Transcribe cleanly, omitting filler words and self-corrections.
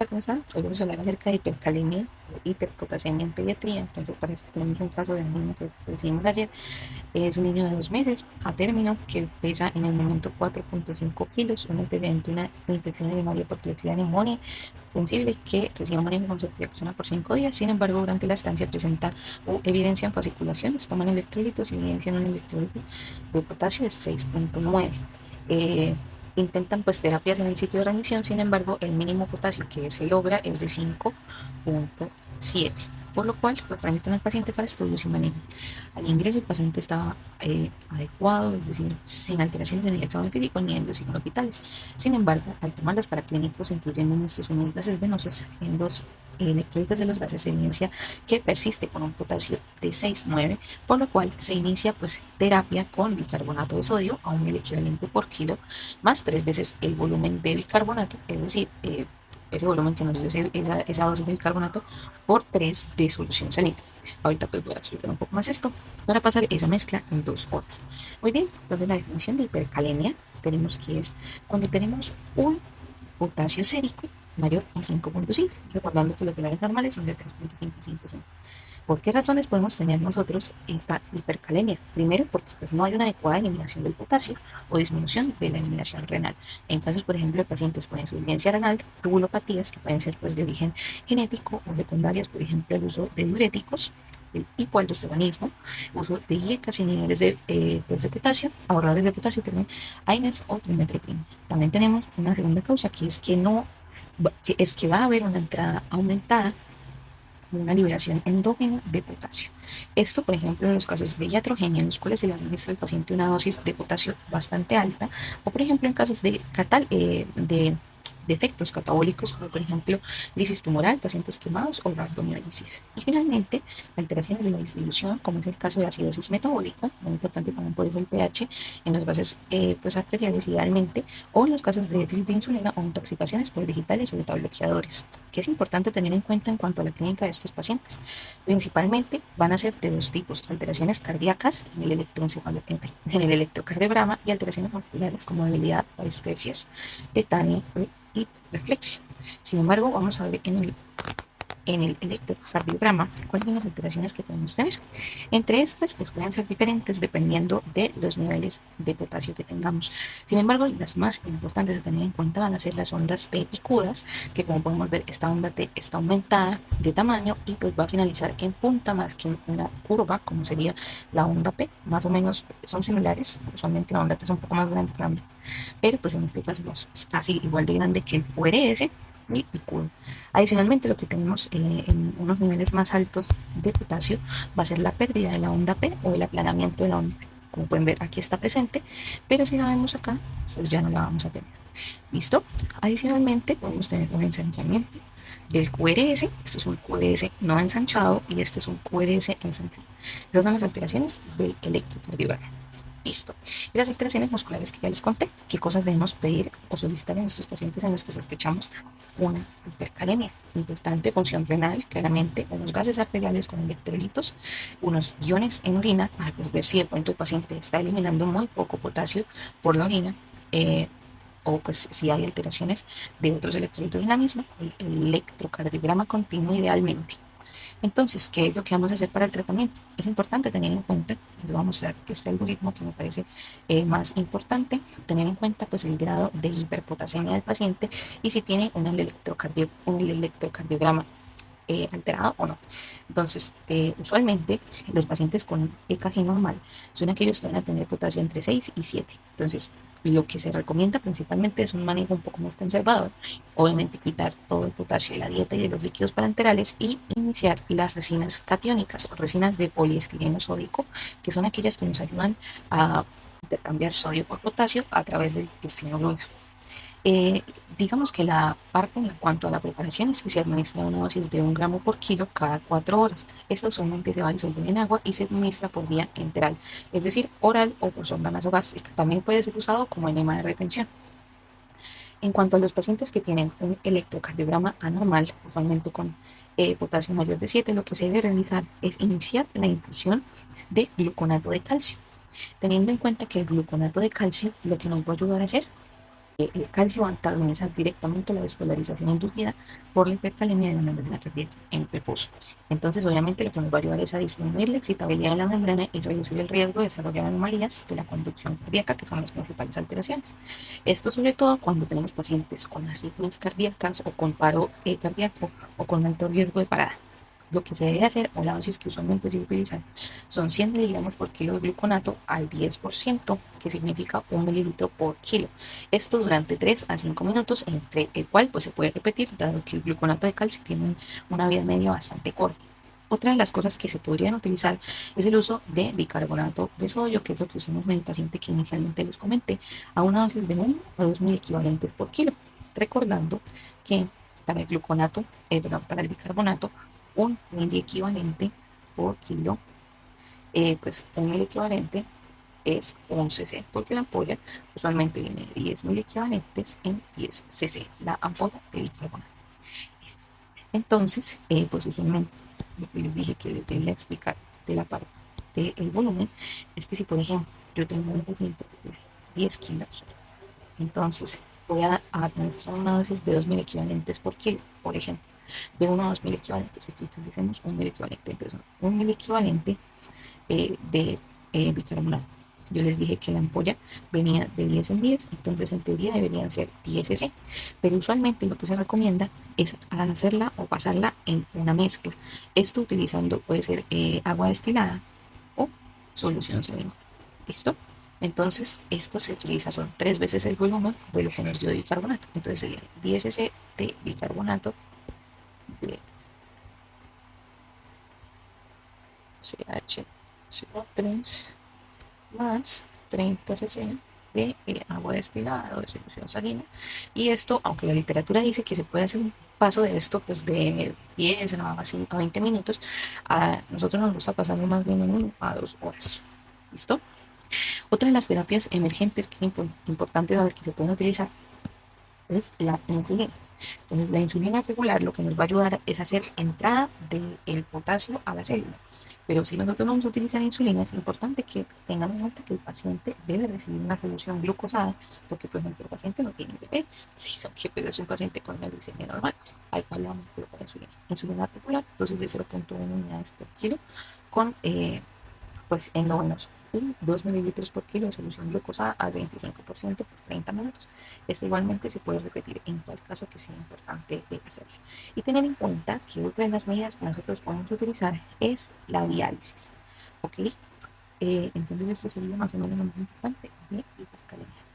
¿Cómo están? Hoy vamos a hablar acerca de hipercalemia o hiperpotasemia en pediatría. Entonces, para esto tenemos un caso de un niño que recibimos ayer. Es un niño de 2 meses a término que pesa en el momento 4.5 kilos, un antecedente de una infección urinaria por Klebsiella pneumoniae sensible que recibe manejo con ceftriaxona por 5 días. Sin embargo, durante la estancia presenta evidencia en fasciculaciones, toman electrolitos y evidencian un electrolito de potasio de 6.9. Intentan pues terapias en el sitio de remisión, sin embargo el mínimo potasio que se logra es de 5.7, por lo cual pues remiten al paciente para estudios y manejo. Al ingreso el paciente estaba adecuado, es decir, sin alteraciones en el examen físico ni en los signos vitales. Sin embargo, al tomar los paraclínicos, incluyendo en estos unos gases venosos, en los electrolitos de los gases se evidencia que persiste con un potasio de 6.9, por lo cual se inicia pues terapia con bicarbonato de sodio a un equivalente por kilo más 3 veces el volumen de bicarbonato, es decir, ese volumen que nos dio esa dosis de bicarbonato por 3 de solución salina. Ahorita pues voy a explicar un poco más esto para pasar esa mezcla en 2 horas. Muy bien, entonces la definición de hipercalemia tenemos que es cuando tenemos un potasio sérico mayor a 5.5, recordando que los pilares normales son de 3.55. ¿Por qué razones podemos tener nosotros esta hipercalemia? Primero, porque pues, no hay una adecuada eliminación del potasio o disminución de la eliminación renal. En casos, por ejemplo, de pacientes con insuficiencia renal, tubulopatías, que pueden ser pues, de origen genético o secundarias, por ejemplo, el uso de diuréticos, el hipoaldosteronismo, uso de IECAS y niveles pues de potasio, ahorradores de potasio, perdón, AINES o trimetoprim. También tenemos una segunda causa que es que va a haber una entrada aumentada, una liberación endógena de potasio. Esto, por ejemplo, en los casos de iatrogenia, en los cuales se le administra al paciente una dosis de potasio bastante alta, o por ejemplo en casos de defectos catabólicos, como por ejemplo lisis tumoral, pacientes quemados o rhabdomiolisis. Y finalmente, alteraciones de la distribución, como es el caso de acidosis metabólica, muy importante también por eso el pH en los vasos pues, arteriales idealmente, o en los casos de déficit de insulina o intoxicaciones por digitales o beta-bloqueadores, que es importante tener en cuenta en cuanto a la clínica de estos pacientes. Principalmente van a ser de dos tipos: alteraciones cardíacas en el electrocardiograma y alteraciones musculares como debilidad, parestesias, tetania y reflexia. Sin embargo, vamos a ver en el electrocardiograma cuáles son las alteraciones que podemos tener. Entre estas, pues pueden ser diferentes dependiendo de los niveles de potasio que tengamos. Sin embargo, las más importantes a tener en cuenta van a ser las ondas T picudas, que como podemos ver, esta onda T está aumentada de tamaño y pues va a finalizar en punta más que en una curva, como sería la onda P. Más o menos son similares, usualmente la onda T es un poco más grande que la onda P, pero pues en este caso es casi igual de grande que el QRS y picudo. Adicionalmente, lo que tenemos en unos niveles más altos de potasio va a ser la pérdida de la onda P o el aplanamiento de la onda P. Como pueden ver, aquí está presente, pero si la vemos acá, pues ya no la vamos a tener. ¿Listo? Adicionalmente, podemos tener un ensanchamiento del QRS. Este es un QRS no ensanchado y este es un QRS ensanchado. Esas son las alteraciones del electrocardiograma. Listo. Y las alteraciones musculares que ya les conté, qué cosas debemos pedir o solicitar en estos pacientes en los que sospechamos una hipercalemia. Importante: función renal, claramente, unos gases arteriales con electrolitos, unos iones en orina, para pues, ver si de pronto el paciente está eliminando muy poco potasio por la orina, o pues si hay alteraciones de otros electrolitos en la misma, el electrocardiograma continuo idealmente. Entonces, ¿qué es lo que vamos a hacer para el tratamiento? Es importante tener en cuenta, les voy a mostrar este algoritmo que me parece más importante, tener en cuenta pues el grado de hiperpotasemia del paciente y si tiene un electrocardiograma alterado o no. Entonces, usualmente los pacientes con EKG normal son aquellos que van a tener potasio entre 6 y 7. Entonces, lo que se recomienda principalmente es un manejo un poco más conservador. Obviamente, quitar todo el potasio de la dieta y de los líquidos parenterales y iniciar las resinas catiónicas o resinas de poliestireno sódico, que son aquellas que nos ayudan a intercambiar sodio por potasio a través del intestino. Eh, digamos que la parte en cuanto a la preparación es que se administra una dosis de 1 gramo por kilo cada 4 horas. Esta usualmente se va a disolver en agua y se administra por vía enteral, es decir, oral o por sonda nasogástrica. También puede ser usado como enema de retención. En cuanto a los pacientes que tienen un electrocardiograma anormal, usualmente con potasio mayor de 7, lo que se debe realizar es iniciar la infusión de gluconato de calcio, teniendo en cuenta que el gluconato de calcio lo que nos va a ayudar a hacer El calcio antagoniza directamente la despolarización inducida por la hipercalemia de la membrana cardíaca en reposo. Entonces, obviamente, lo que nos va a ayudar es a disminuir la excitabilidad de la membrana y reducir el riesgo de desarrollar anomalías de la conducción cardíaca, que son las principales alteraciones. Esto sobre todo cuando tenemos pacientes con arritmias cardíacas o con paro cardíaco o con alto riesgo de parada. Lo que se debe hacer, o la dosis que usualmente se utiliza, son 100 miligramos por kilo de gluconato al 10%, que significa 1 mililitro por kilo. Esto durante 3 a 5 minutos, entre el cual pues, se puede repetir, dado que el gluconato de calcio tiene una vida media bastante corta. Otra de las cosas que se podrían utilizar es el uso de bicarbonato de sodio, que es lo que usamos en el paciente que inicialmente les comenté, a una dosis de 1 a 2 mil equivalentes por kilo. Recordando que para el gluconato, para el bicarbonato, un mil equivalente por kilo, pues un mil equivalente es un cc, porque la ampolla usualmente viene de 10.000 equivalentes en 10 cc, la ampolla de bicarbonato. Entonces, pues usualmente lo que les dije que les debía explicar de la parte del volumen es que si, por ejemplo, yo tengo un paciente de 10 kilos, entonces voy a administrar una dosis de 2.000 equivalentes por kilo, por ejemplo, de 1 a 2.000 equivalentes, utilicemos un mil equivalente, entonces un mil equivalente de bicarbonato. Yo les dije que la ampolla venía de 10 en 10, entonces en teoría deberían ser 10 cc, pero usualmente lo que se recomienda es hacerla o pasarla en una mezcla. Esto utilizando puede ser agua destilada o solución salina. ¿Listo? Entonces, esto se utiliza, son 3 veces el volumen de lo que nos dio de bicarbonato. Entonces sería 10 cc de bicarbonato de CHCO3 más 30 cc de agua destilada o de solución salina. Y esto, aunque la literatura dice que se puede hacer un paso de esto pues de 10 a 5 a 20 minutos, a nosotros nos gusta pasarlo más bien en 1 a 2 horas. ¿Listo? Otra de las terapias emergentes que es importante saber que se pueden utilizar es la insulina. Entonces, la insulina regular lo que nos va a ayudar es hacer entrada del potasio a la célula. Pero si nosotros vamos a utilizar insulina, es importante que tengamos en cuenta que el paciente debe recibir una solución glucosada, porque pues nuestro paciente no tiene diabetes, sino que pues, es un paciente con una glicemia normal, al cual le vamos a colocar insulina. Insulina regular, dosis de 0.1 unidades por kilo, con pues endovenoso. Y 2 mililitros por kilo de solución glucosa al 25% por 30 minutos. Esto igualmente se puede repetir en tal caso que sea importante hacerlo. Y tener en cuenta que otra de las medidas que nosotros podemos utilizar es la diálisis. ¿Ok? Entonces esto sería más o menos lo más importante de hipercalemia.